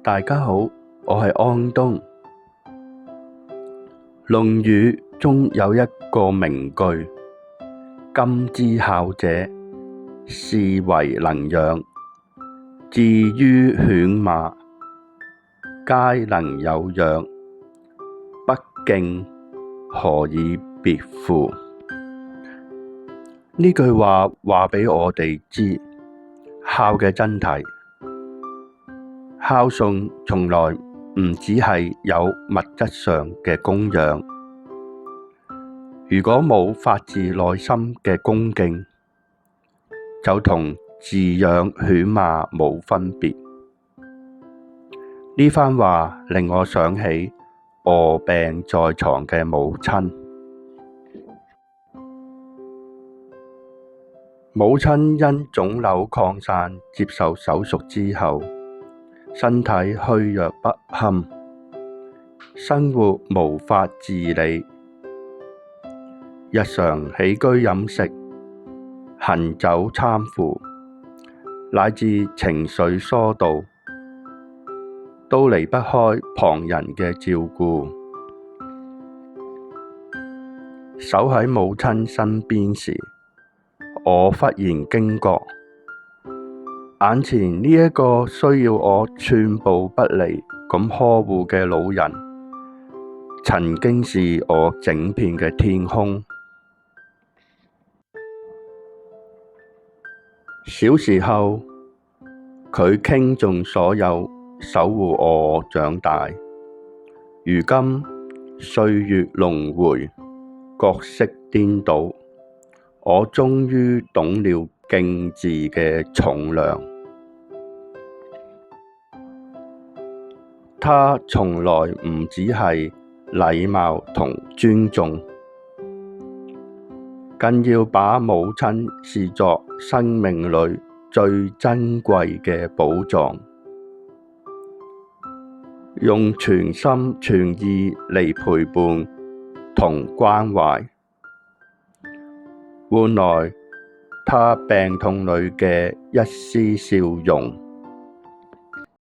大家好，我係安東。《論語》中有一個名句：今之孝者，是為能養。至於犬馬，皆能有養，不敬，何以別乎？呢句話話畀我哋知孝嘅真諦。孝順從來唔只係有物質上嘅供養，如果冇發自內心嘅恭敬，就同飼養犬馬冇分別。呢番話令我想起臥病在床嘅母親。母親因腫瘤擴散接受手術之後，身體虛弱不堪，生活無法自理，日常起居飲食、行走攙扶，乃至情緒疏導，都離不開旁人嘅照顧。守喺母親身邊時，我忽然驚覺，眼前呢一個需要我寸步不離咁呵護嘅老人，曾經是我整片嘅天空。小時候，佢傾盡所有守護我長大。如今歲月輪迴，角色顛倒，我終於懂了敬字嘅重量。它從來唔只係禮貌同尊重，更要把母親視作生命裏最珍貴嘅寶藏，用全心全意嚟陪伴同關懷，換來她病痛裏嘅一絲笑容。